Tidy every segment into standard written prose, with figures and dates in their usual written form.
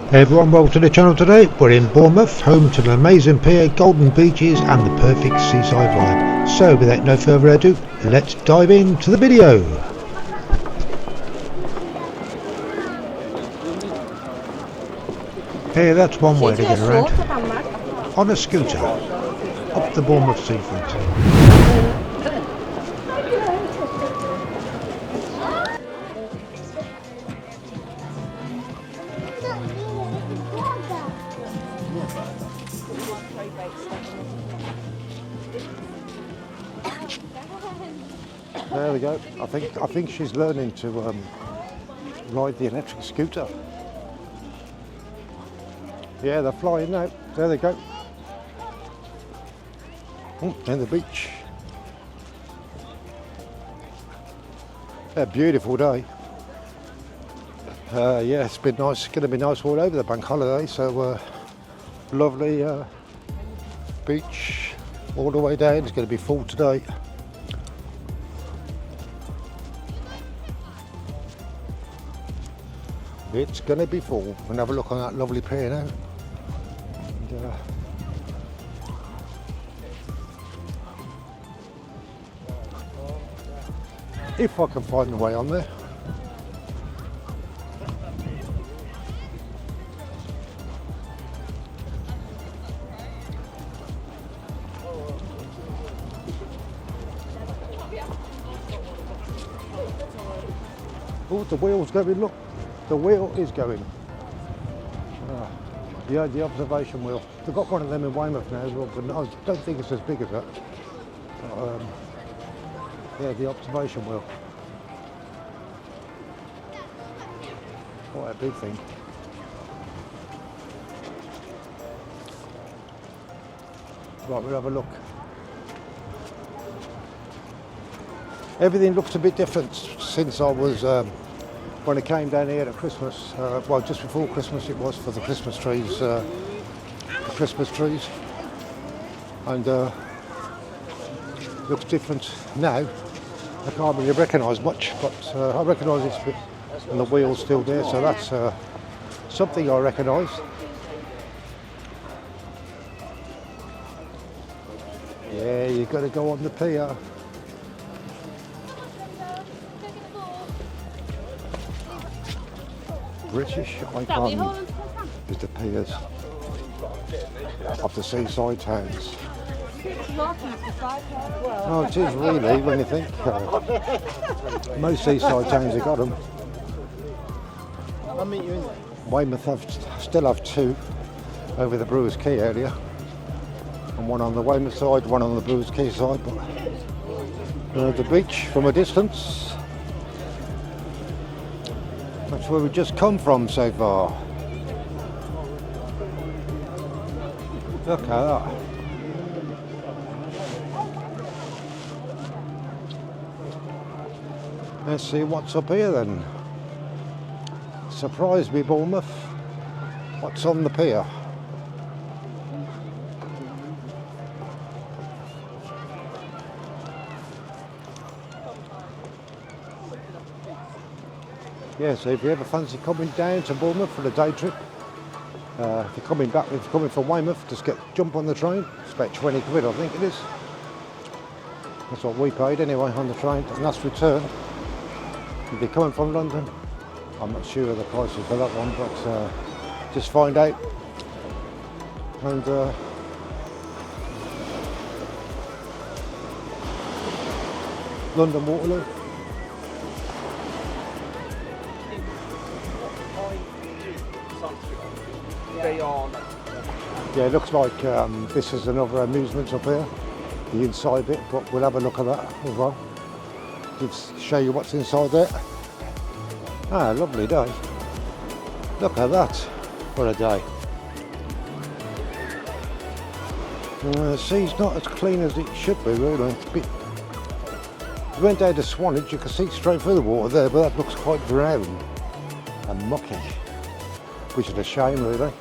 Hey everyone, welcome to the channel today. We're in Bournemouth, home to an amazing pier, golden beaches and the perfect seaside vibe. So without no further ado, let's dive into the video. Hey, that's one way to get around. On a scooter, up the Bournemouth Seafront. There we go. I think she's learning to ride the electric scooter. Yeah, they're flying now. There they go. In the beach. A beautiful day. Yeah, it's been nice. It's going to be nice all over the bank holiday. So lovely beach all the way down. It's going to be full today. It's going to be full. We'll have a look on that lovely pier now. And, if I can find the way on there. Oh, the wheel's going, look. The wheel is going. Yeah, the observation wheel. They've got one of them in Weymouth now as well, but I don't think it's as big as that. Yeah, the observation wheel. Quite a big thing. Right, we'll have a look. Everything looks a bit different since I was when I came down here at Christmas, well, just before Christmas it was, for the Christmas trees, and looks different now. I can't really recognise much, but I recognise this bit, and the wheel's still there, so that's something I recognise. Yeah, you've got to go on the pier. British icon is the piers of the seaside towns. Oh, it is really, when you think. Most seaside towns have got them. Weymouth still have two over the Brewers Quay area, and one on the Weymouth side, one on the Brewers Quay side. But the beach from a distance. That's where we've just come from so far. Look at that. Let's see what's up here then. Surprise me, Bournemouth. What's on the pier? Yeah, so if you ever fancy coming down to Bournemouth for a day trip, if you're coming from Weymouth, just jump on the train. It's about 20 quid, I think it is. That's what we paid anyway on the train, and that's return. If you're coming from London, I'm not sure of the prices for that one, but just find out. And London Waterloo. Yeah, it looks like this is another amusement up here, the inside bit, but we'll have a look at that as well. Just show you what's inside there. Ah, lovely day. Look at that. What a day. The sea's not as clean as it should be, really. It's a bit... We went down to Swanage, you can see straight through the water there, but that looks quite brown and mucky, which is a shame, really.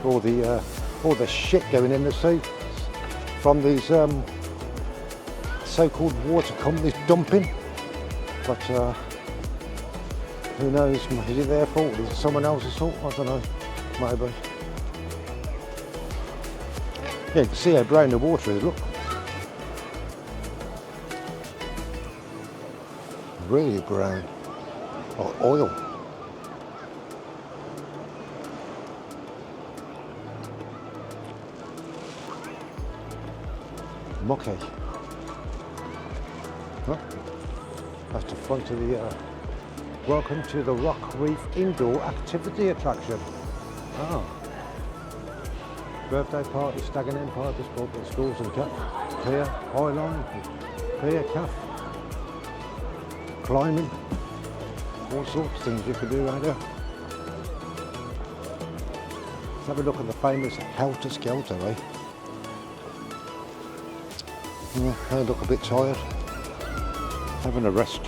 All the shit going in the sea from these so-called water companies dumping. But Who knows? Is it their fault? Is it someone else's fault? I don't know. maybe. Yeah, you can see how brown the water is, look. Really brown. Or oil. Mocky. Huh? That's the front of the welcome to the Rock Reef Indoor Activity Attraction. Oh. Birthday party, staggering empire, bespoke schools and cap. Pier, Highline, Pier, Caf. Climbing. All sorts of things you can do right there. Let's have a look at the famous Helter Skelter, eh? Yeah, I look a bit tired. Having a rest.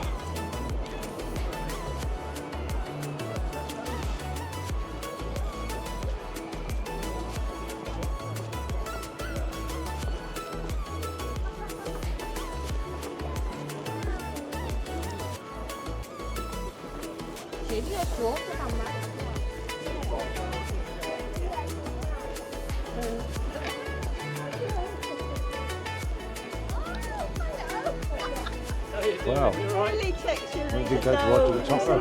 Wow. Really takes you I think that's right to the top row.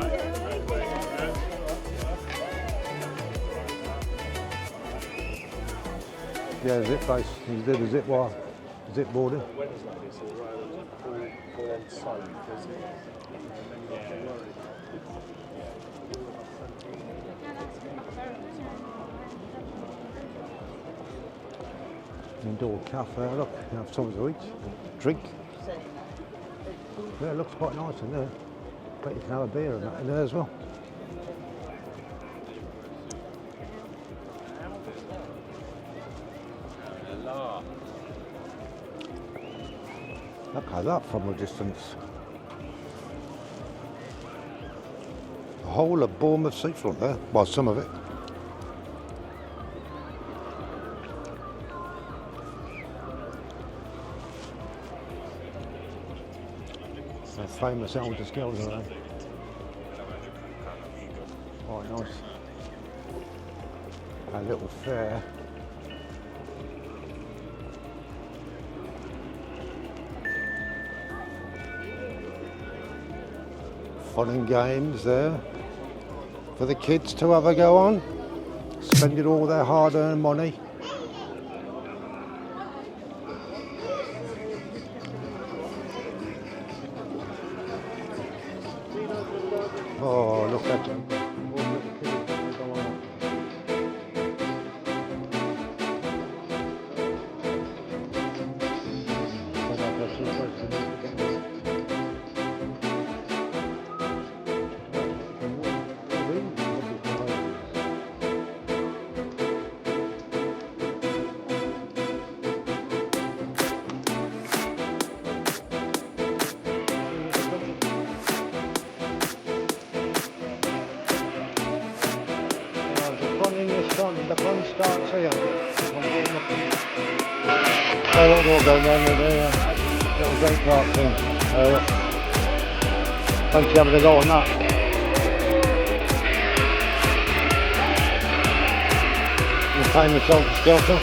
Yeah, the zip base. He did a zip wire, zip boarding. Indoor cafe, look, you have something to eat, drink. Yeah, it looks quite nice in there. Bet you can have a beer and that in there as well. Look at that from a distance. The whole of Bournemouth Seafront there, well, some of it. The famous Helter Skelter there. Quite nice. A little fair. Fun and games there for the kids to have a go on, spending all their hard-earned money. Oh, look at them. The fun starts here. I don't know going on with the little drink park thing. Fancy having a go on that. The famous Helter Skelter.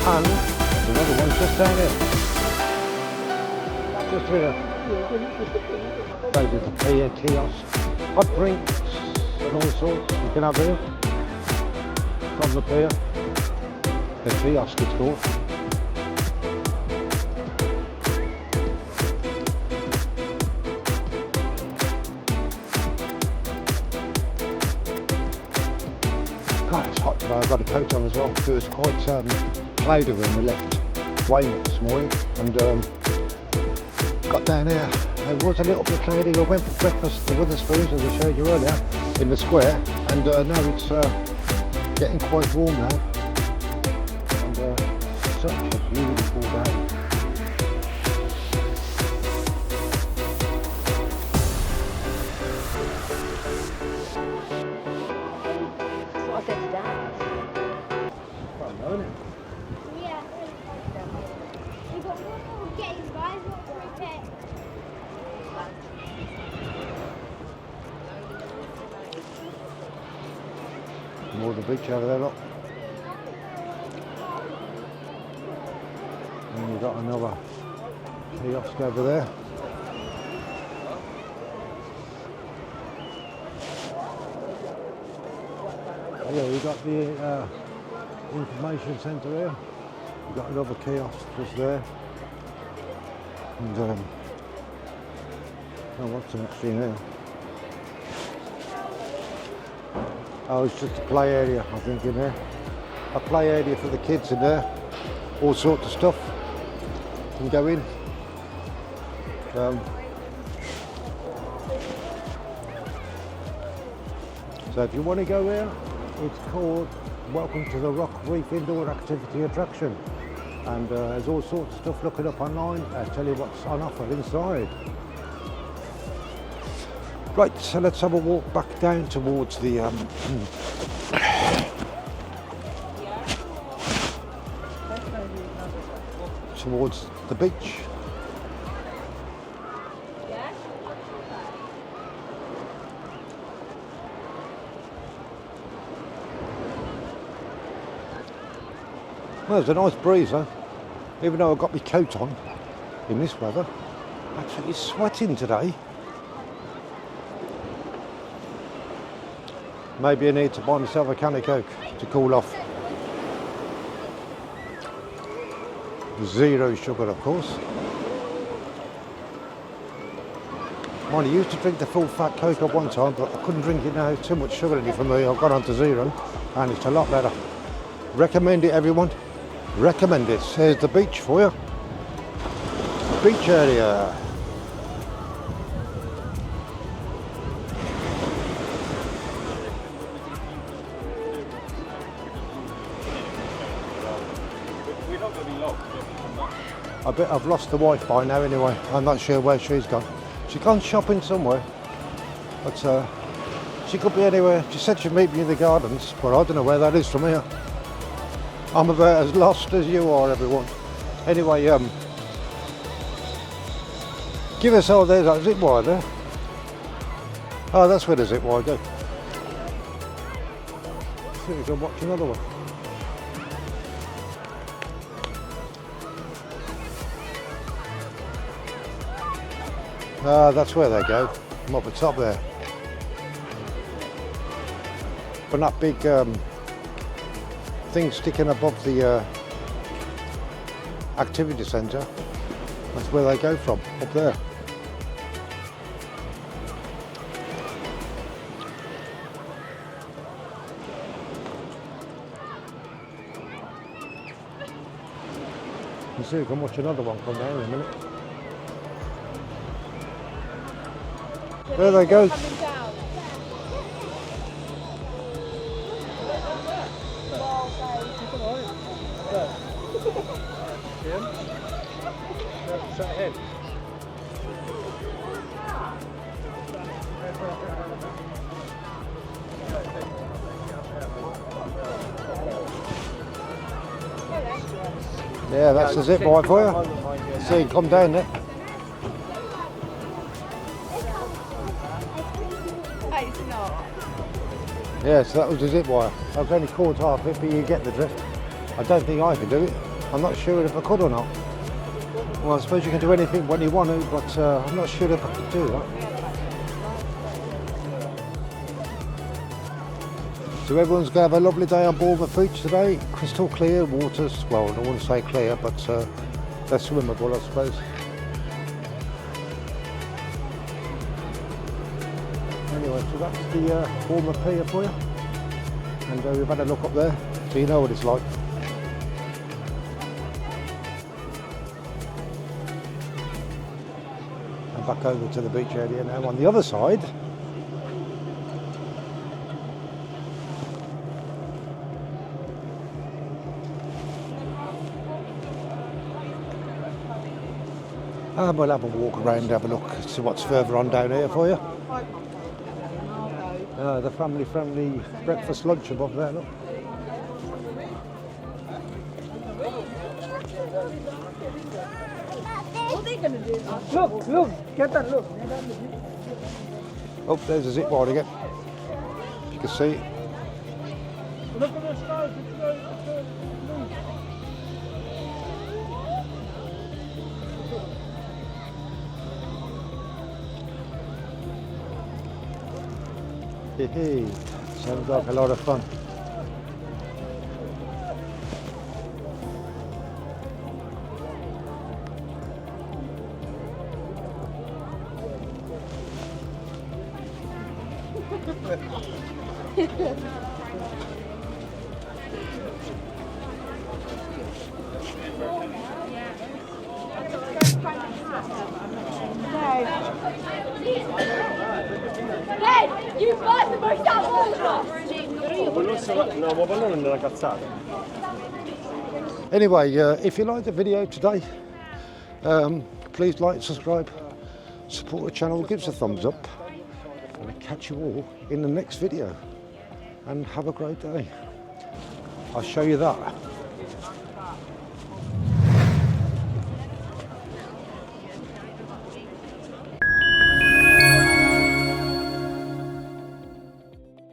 And there's another one just down here. Just here. Maybe the Pier kiosk. Hot drinks and all sorts you can have here from the pier. The kiosk it's called. God, it's hot today. I've got a coat on as well. It was quite cloudy when we left Weymouth this morning, and got down here. It was a little bit cloudy. I went for breakfast to Wetherspoons, as I showed you earlier, in the square, and now it's getting quite warm now, and such a beautiful day. More the beach over there, look. And you've got another kiosk over there. Oh yeah, you've got the information centre here. You've got another kiosk just there. And oh, what's actually there? Oh, it's just a play area, I think, in there. A play area for the kids in there. All sorts of stuff can go in. So if you want to go here, it's called Welcome to the Rock Reef Indoor Activity Attraction. And there's all sorts of stuff. Look it up online. I'll tell you what's on offer inside. Right, so let's have a walk back down towards the towards the beach. Well, there's a nice breeze, huh? Even though I've got my coat on in this weather. Actually, it's sweating today. Maybe I need to buy myself a can of Coke to cool off. Zero sugar, of course. Mind, I used to drink the full fat Coke at one time, but I couldn't drink it now. Too much sugar in it for me. I've gone on to zero, and it's a lot better. Recommend it, everyone. Recommend it. Here's the beach for you. Beach area. I bet I've lost the wife by now anyway. I'm not sure where she's gone. She's gone shopping somewhere. But she could be anywhere. She said she'd meet me in the gardens, but I don't know where that is from here. I'm about as lost as you are, everyone. Anyway, give us all there's a zip wire there. Oh, that's where the zip wire goes. See if we can watch another one. That's where they go. I'm up the top there. But that big thing sticking above the activity centre, that's where they go from, up there. You see, we can watch another one come down in a minute. There they go. Yeah, that's the zip wire for you. See, come down there. Yeah, so that was the zip wire. I've only caught half it, but you get the drift. I don't think I can do it. I'm not sure if I could or not. Well, I suppose you can do anything when you want to, but I'm not sure if I could do that. So everyone's going to have a lovely day on Bournemouth Beach today. Crystal clear waters. Well, I wouldn't say clear, but they're swimmable, I suppose. Anyway, so that's the Bournemouth Pier for you. And we've had a look up there, so you know what it's like. And back over to the beach area now on the other side. And we'll have a walk around, have a look, see what's further on down here for you. The family-friendly breakfast lunch above there, look. Look, get that, look. Oh, there's a zip wire again. You can see it. Look at the stars, Hey, sounds like a lot of fun. You first and most out. No, ma pallone nella cazzata. Anyway, if you liked the video today, please like, subscribe, support the channel, give us a thumbs up, and I'll catch you all in the next video. And have a great day. I'll show you that.